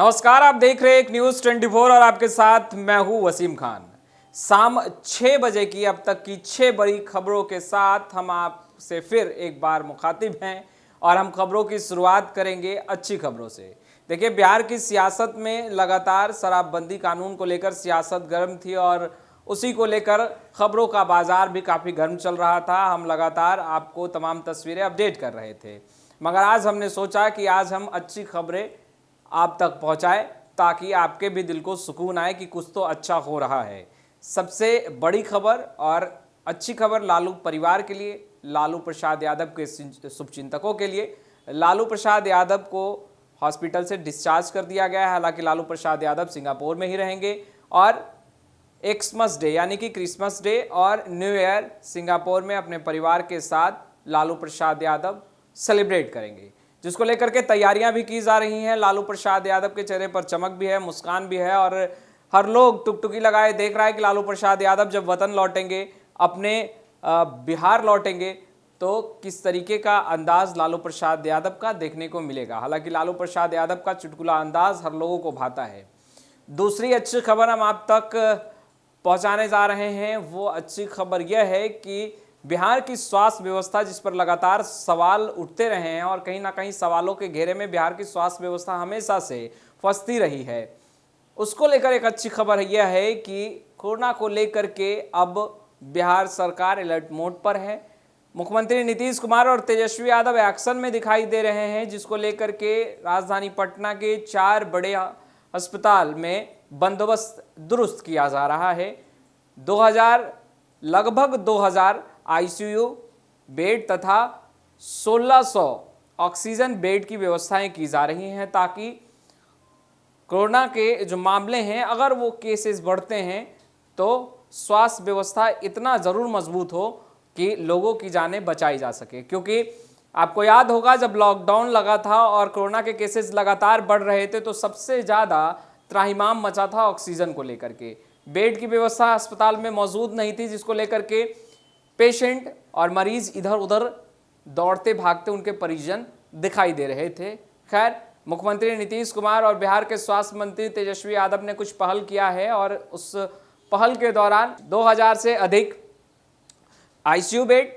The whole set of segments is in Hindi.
नमस्कार, आप देख रहे हैं एक न्यूज़ 24 और आपके साथ मैं हूं वसीम खान। शाम 6 बजे की अब तक की 6 बड़ी खबरों के साथ हम आपसे फिर एक बार मुखातिब हैं और हम खबरों की शुरुआत करेंगे अच्छी खबरों से। देखिए, बिहार की सियासत में लगातार शराबबंदी कानून को लेकर सियासत गर्म थी और उसी को लेकर खबरों का बाजार भी काफ़ी गर्म चल रहा था। हम लगातार आपको तमाम तस्वीरें अपडेट कर रहे थे, मगर आज हमने सोचा कि आज हम अच्छी खबरें आप तक पहुंचाए ताकि आपके भी दिल को सुकून आए कि कुछ तो अच्छा हो रहा है। सबसे बड़ी खबर और अच्छी खबर लालू परिवार के लिए, लालू प्रसाद यादव के शुभचिंतकों के लिए। लालू प्रसाद यादव को हॉस्पिटल से डिस्चार्ज कर दिया गया है। हालांकि लालू प्रसाद यादव सिंगापुर में ही रहेंगे और एक्समस डे यानी कि क्रिसमस डे और न्यू ईयर सिंगापुर में अपने परिवार के साथ लालू प्रसाद यादव सेलिब्रेट करेंगे, जिसको लेकर के तैयारियां भी की जा रही हैं। लालू प्रसाद यादव के चेहरे पर चमक भी है, मुस्कान भी है और हर लोग टुकटुकी लगाए देख रहा है कि लालू प्रसाद यादव जब वतन लौटेंगे, अपने बिहार लौटेंगे, तो किस तरीके का अंदाज लालू प्रसाद यादव का देखने को मिलेगा। हालांकि लालू प्रसाद यादव का चुटकुला अंदाज हर लोगों को भाता है। दूसरी अच्छी खबर हम आप तक पहुंचाने जा रहे हैं। वो अच्छी खबर यह है कि बिहार की स्वास्थ्य व्यवस्था, जिस पर लगातार सवाल उठते रहे हैं और कहीं ना कहीं सवालों के घेरे में बिहार की स्वास्थ्य व्यवस्था हमेशा से फंसती रही है, उसको लेकर एक अच्छी खबर यह है कि कोरोना को लेकर के अब बिहार सरकार अलर्ट मोड पर है। मुख्यमंत्री नीतीश कुमार और तेजस्वी यादव एक्शन में दिखाई दे रहे हैं, जिसको लेकर के राजधानी पटना के 4 बड़े अस्पताल में बंदोबस्त दुरुस्त किया जा रहा है। लगभग 2000 आईसीयू बेड तथा 1600 ऑक्सीजन बेड की व्यवस्थाएं की जा रही हैं, ताकि कोरोना के जो मामले हैं, अगर वो केसेस बढ़ते हैं तो स्वास्थ्य व्यवस्था इतना ज़रूर मजबूत हो कि लोगों की जानें बचाई जा सके। क्योंकि आपको याद होगा, जब लॉकडाउन लगा था और कोरोना के केसेस लगातार बढ़ रहे थे तो सबसे ज़्यादा त्राहिमाम मचा था ऑक्सीजन को लेकर के। बेड की व्यवस्था अस्पताल में मौजूद नहीं थी, जिसको लेकर के पेशेंट और मरीज इधर उधर दौड़ते भागते उनके परिजन दिखाई दे रहे थे। खैर, मुख्यमंत्री नीतीश कुमार और बिहार के स्वास्थ्य मंत्री तेजस्वी यादव ने कुछ पहल किया है और उस पहल के दौरान 2000 से अधिक आईसीयू बेड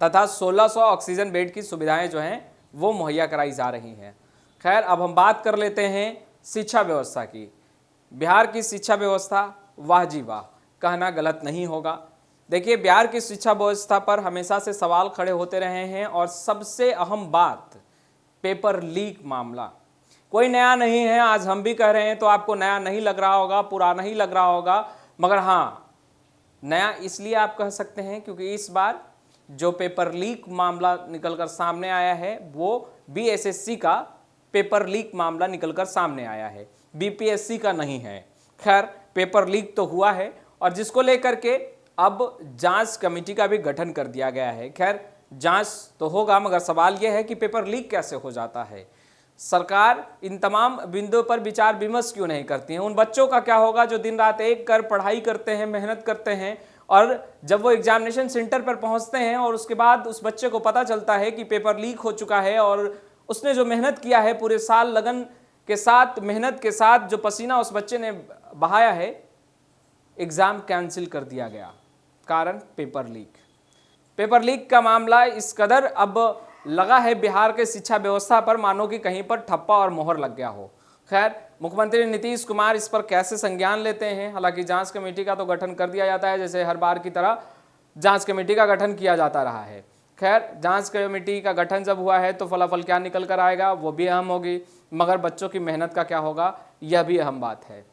तथा 1600 ऑक्सीजन बेड की सुविधाएं जो हैं वो मुहैया कराई जा रही हैं। खैर, अब हम बात कर लेते हैं शिक्षा व्यवस्था की। बिहार की शिक्षा व्यवस्था वाह जी वाह कहना गलत नहीं होगा। देखिए, बिहार की शिक्षा व्यवस्था पर हमेशा से सवाल खड़े होते रहे हैं और सबसे अहम बात पेपर लीक मामला कोई नया नहीं है। आज हम भी कह रहे हैं तो आपको नया नहीं लग रहा होगा, पुराना ही लग रहा होगा, मगर हाँ, नया इसलिए आप कह सकते हैं क्योंकि इस बार जो पेपर लीक मामला निकलकर सामने आया है वो बीएसएससी का पेपर लीक मामला निकलकर सामने आया है, बीपीएससी का नहीं है। खैर, पेपर लीक तो हुआ है और जिसको लेकर के अब जांच कमेटी का भी गठन कर दिया गया है। खैर, जांच तो होगा, मगर सवाल यह है कि पेपर लीक कैसे हो जाता है। सरकार इन तमाम बिंदुओं पर विचार विमर्श क्यों नहीं करती है। उन बच्चों का क्या होगा जो दिन रात एक कर पढ़ाई करते हैं, मेहनत करते हैं और जब वो एग्जामिनेशन सेंटर पर पहुंचते हैं और उसके बाद उस बच्चे को पता चलता है कि पेपर लीक हो चुका है और उसने जो मेहनत किया है, पूरे साल लगन के साथ, मेहनत के साथ जो पसीना उस बच्चे ने बहाया है, एग्जाम कैंसिल कर दिया गया, कारण पेपर लीक। पेपर लीक का मामला इस कदर अब लगा है बिहार के शिक्षा व्यवस्था पर, मानो कि कहीं पर ठप्पा और मोहर लग गया हो। खैर, मुख्यमंत्री नीतीश कुमार इस पर कैसे संज्ञान लेते हैं। हालांकि जांच कमेटी का तो गठन कर दिया जाता है, जैसे हर बार की तरह जांच कमेटी का गठन किया जाता रहा है। खैर, जांच कमेटी का गठन जब हुआ है तो फलाफल क्या निकल कर आएगा वो भी अहम होगी, मगर बच्चों की मेहनत का क्या होगा यह भी अहम बात है।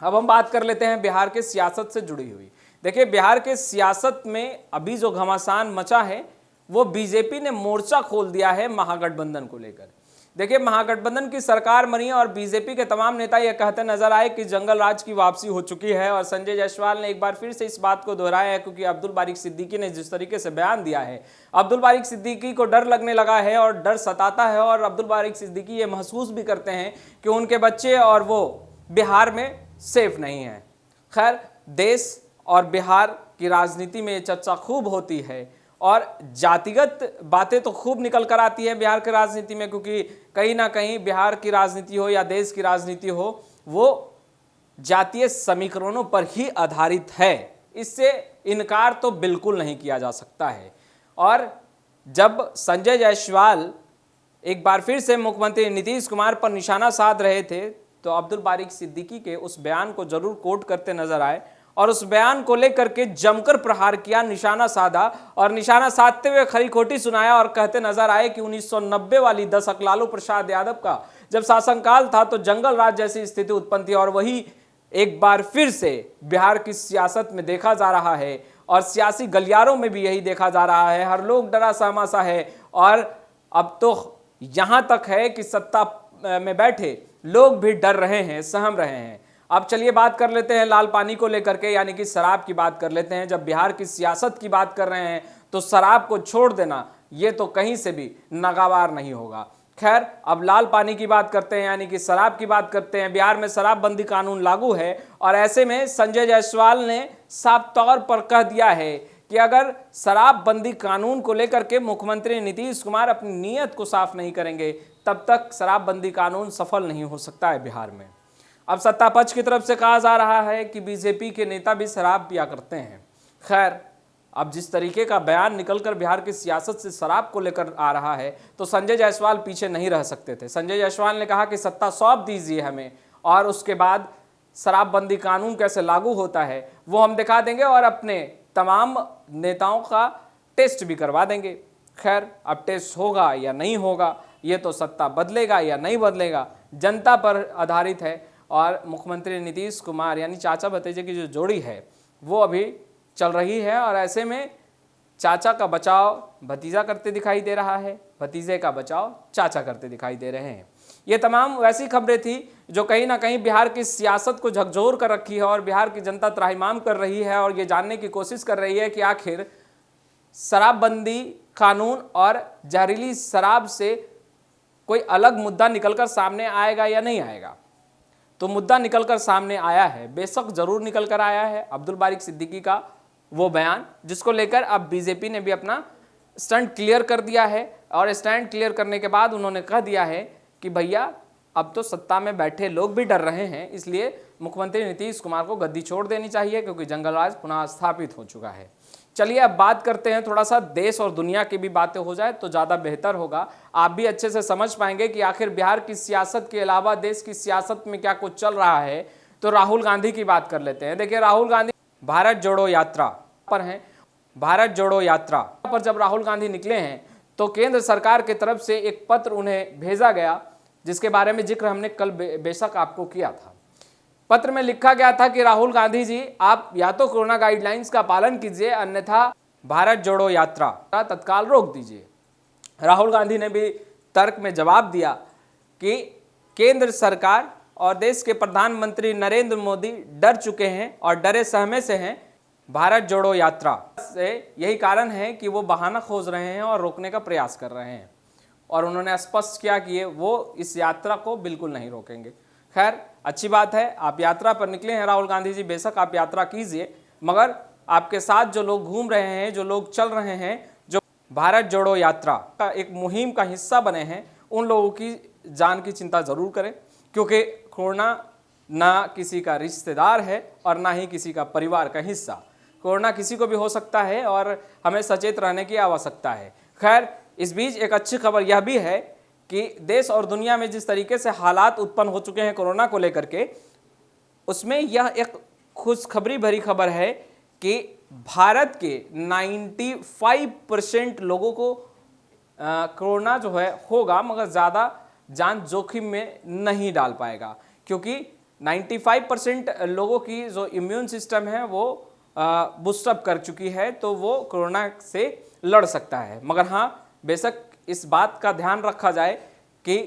अब हम बात कर लेते हैं बिहार के सियासत से जुड़ी हुई। देखिए, बिहार के सियासत में अभी जो घमासान मचा है वो बीजेपी ने मोर्चा खोल दिया है महागठबंधन को लेकर। देखिए, महागठबंधन की सरकार बनी और बीजेपी के तमाम नेता यह कहते नजर आए कि जंगल राज की वापसी हो चुकी है और संजय जायसवाल ने एक बार फिर से इस बात को दोहराया है, क्योंकि अब्दुल बारिक सिद्दीकी ने जिस तरीके से बयान दिया है, अब्दुल बारिक सिद्दीकी को डर लगने लगा है और डर सताता है और अब्दुल बारिक सिद्दीकी ये महसूस भी करते हैं कि उनके बच्चे और वो बिहार में सेफ नहीं है। खैर, देश और बिहार की राजनीति में ये चर्चा खूब होती है और जातिगत बातें तो खूब निकल कर आती है बिहार की राजनीति में, क्योंकि कहीं ना कहीं बिहार की राजनीति हो या देश की राजनीति हो वो जातीय समीकरणों पर ही आधारित है, इससे इनकार तो बिल्कुल नहीं किया जा सकता है। और जब संजय जायसवाल एक बार फिर से मुख्यमंत्री नीतीश कुमार पर निशाना साध रहे थे तो अब्दुल बारिक सिद्दीकी के उस बयान को जरूर कोट करते नजर आए और उस बयान को लेकर के जमकर प्रहार किया, निशाना साधा और निशाना साधते हुए खरी खोटी सुनाया और कहते नजर आए कि 1990 वाली दशक लालू प्रसाद यादव का जब शासनकाल था तो जंगल राज जैसी स्थिति उत्पन्न थी और वही एक बार फिर से बिहार की सियासत में देखा जा रहा है और सियासी गलियारों में भी यही देखा जा रहा है। हर लोग डरा सहमा सा है और अब तो यहां तक है कि सत्ता में बैठे लोग भी डर रहे हैं, सहम रहे हैं। अब चलिए बात कर लेते हैं लाल पानी को लेकर के, यानी कि शराब की बात कर लेते हैं। जब बिहार की सियासत की बात कर रहे हैं तो शराब को छोड़ देना ये तो कहीं से भी नागवार नहीं होगा। खैर, अब लाल पानी की बात करते हैं, यानी कि शराब की बात करते हैं। बिहार में शराबबंदी कानून लागू है और ऐसे में संजय जायसवाल ने साफ तौर पर कह दिया है कि अगर शराबबंदी कानून को लेकर के मुख्यमंत्री नीतीश कुमार अपनी नीयत को साफ नहीं करेंगे तब तक शराबबंदी कानून सफल नहीं हो सकता है बिहार में। अब सत्ता पक्ष की तरफ से कहा जा रहा है कि बीजेपी के नेता भी शराब पिया करते हैं। खैर, अब जिस तरीके का बयान निकलकर बिहार की सियासत से शराब को लेकर आ रहा है तो संजय जायसवाल पीछे नहीं रह सकते थे। संजय जायसवाल ने कहा कि सत्ता सौंप दीजिए हमें और उसके बाद शराबबंदी कानून कैसे लागू होता है वो हम दिखा देंगे और अपने तमाम नेताओं का टेस्ट भी करवा देंगे। खैर, अब टेस्ट होगा या नहीं होगा ये तो सत्ता बदलेगा या नहीं बदलेगा जनता पर आधारित है। और मुख्यमंत्री नीतीश कुमार यानी चाचा भतीजे की जो जोड़ी है वो अभी चल रही है और ऐसे में चाचा का बचाव भतीजा करते दिखाई दे रहा है, भतीजे का बचाव चाचा करते दिखाई दे रहे हैं। ये तमाम वैसी खबरें थी जो कहीं ना कहीं बिहार की सियासत को झकझोर कर रखी है और बिहार की जनता त्राहिमाम कर रही है और ये जानने की कोशिश कर रही है कि आखिर शराबबंदी कानून और जहरीली शराब से कोई अलग मुद्दा निकलकर सामने आएगा या नहीं आएगा। तो मुद्दा निकलकर सामने आया है, बेशक जरूर निकलकर आया है अब्दुल बारिक सिद्दीकी का वो बयान, जिसको लेकर अब बीजेपी ने भी अपना स्टैंड क्लियर कर दिया है और स्टैंड क्लियर करने के बाद उन्होंने कह दिया है कि भैया अब तो सत्ता में बैठे लोग भी डर रहे हैं, इसलिए मुख्यमंत्री नीतीश कुमार को गद्दी छोड़ देनी चाहिए क्योंकि जंगल राज पुनः स्थापित हो चुका है। चलिए अब बात करते हैं, थोड़ा सा देश और दुनिया की भी बातें हो जाए तो ज़्यादा बेहतर होगा। आप भी अच्छे से समझ पाएंगे कि आखिर बिहार की सियासत के अलावा देश की सियासत में क्या कुछ चल रहा है। तो राहुल गांधी की बात कर लेते हैं। देखिए, राहुल गांधी भारत जोड़ो यात्रा पर हैं। भारत जोड़ो यात्रा पर जब राहुल गांधी निकले हैं तो केंद्र सरकार की तरफ से एक पत्र उन्हें भेजा गया जिसके बारे में जिक्र हमने कल बेशक आपको किया था। पत्र में लिखा गया था कि राहुल गांधी जी, आप या तो कोरोना गाइडलाइंस का पालन कीजिए अन्यथा भारत जोड़ो यात्रा तत्काल रोक दीजिए। राहुल गांधी ने भी तर्क में जवाब दिया कि केंद्र सरकार और देश के प्रधानमंत्री नरेंद्र मोदी डर चुके हैं और डरे सहमे से हैं भारत जोड़ो यात्रा से। यही कारण है कि वो बहाना खोज रहे हैं और रोकने का प्रयास कर रहे हैं और उन्होंने स्पष्ट किया कि वो इस यात्रा को बिल्कुल नहीं रोकेंगे। खैर, अच्छी बात है, आप यात्रा पर निकले हैं राहुल गांधी जी, बेशक आप यात्रा कीजिए, मगर आपके साथ जो लोग घूम रहे हैं, जो लोग चल रहे हैं, जो भारत जोड़ो यात्रा का एक मुहिम का हिस्सा बने हैं, उन लोगों की जान की चिंता जरूर करें क्योंकि कोरोना ना किसी का रिश्तेदार है और ना ही किसी का परिवार का हिस्सा। कोरोना किसी को भी हो सकता है और हमें सचेत रहने की आवश्यकता है। खैर, इस बीच एक अच्छी खबर यह भी है कि देश और दुनिया में जिस तरीके से हालात उत्पन्न हो चुके हैं कोरोना को लेकर के, उसमें यह एक खुशखबरी भरी खबर है कि भारत के 95% लोगों को कोरोना जो है होगा, मगर ज़्यादा जान जोखिम में नहीं डाल पाएगा क्योंकि 95% लोगों की जो इम्यून सिस्टम है वो बूस्टअप कर चुकी है, तो वो कोरोना से लड़ सकता है। मगर हाँ, बेशक इस बात का ध्यान रखा जाए कि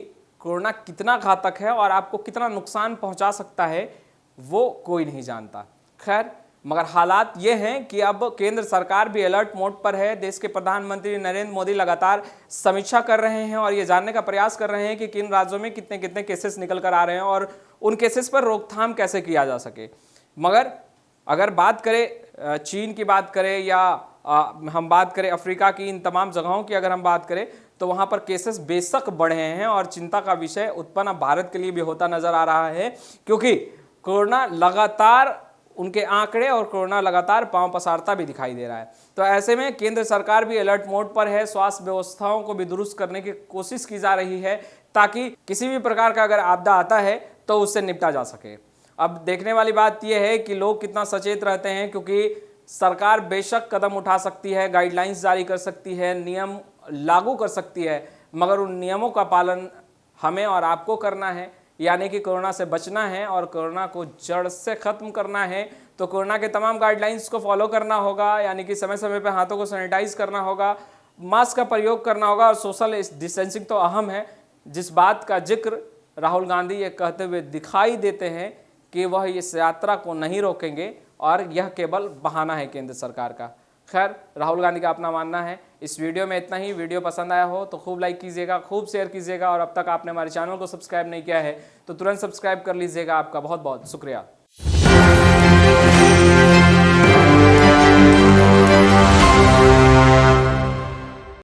कोरोना कितना घातक है और आपको कितना नुकसान पहुंचा सकता है वो कोई नहीं जानता। खैर, मगर हालात ये हैं कि अब केंद्र सरकार भी अलर्ट मोड पर है। देश के प्रधानमंत्री नरेंद्र मोदी लगातार समीक्षा कर रहे हैं और ये जानने का प्रयास कर रहे हैं कि किन राज्यों में कितने कितने केसेस निकल कर आ रहे हैं और उन केसेस पर रोकथाम कैसे किया जा सके। मगर अगर बात करें चीन की बात करें या हम बात करें अफ्रीका की, इन तमाम जगहों की अगर हम बात करें तो वहाँ पर केसेस बेशक बढ़े हैं और चिंता का विषय उत्पन्न अब भारत के लिए भी होता नजर आ रहा है, क्योंकि कोरोना लगातार उनके आंकड़े और कोरोना लगातार पांव पसारता भी दिखाई दे रहा है। तो ऐसे में केंद्र सरकार भी अलर्ट मोड पर है, स्वास्थ्य व्यवस्थाओं को भी दुरुस्त करने की कोशिश की जा रही है ताकि किसी भी प्रकार का अगर आपदा आता है तो उससे निपटा जा सके। अब देखने वाली बात यह है कि लोग कितना सचेत रहते हैं, क्योंकि सरकार बेशक कदम उठा सकती है, गाइडलाइंस जारी कर सकती है, नियम लागू कर सकती है, मगर उन नियमों का पालन हमें और आपको करना है। यानी कि कोरोना से बचना है और कोरोना को जड़ से खत्म करना है तो कोरोना के तमाम गाइडलाइंस को फॉलो करना होगा, यानी कि समय समय पर हाथों को सैनिटाइज करना होगा, मास्क का प्रयोग करना होगा और सोशल डिस्टेंसिंग तो अहम है। जिस बात का जिक्र राहुल गांधी ये कहते हुए दिखाई देते हैं कि वह इस यात्रा को नहीं रोकेंगे और यह केवल बहाना है केंद्र सरकार का। खैर, राहुल गांधी का अपना मानना है। इस वीडियो में इतना ही। वीडियो पसंद आया हो तो खूब लाइक कीजिएगा, खूब शेयर कीजिएगा और अब तक आपने हमारे चैनल को सब्सक्राइब नहीं किया है तो तुरंत सब्सक्राइब कर लीजिएगा। आपका बहुत बहुत शुक्रिया।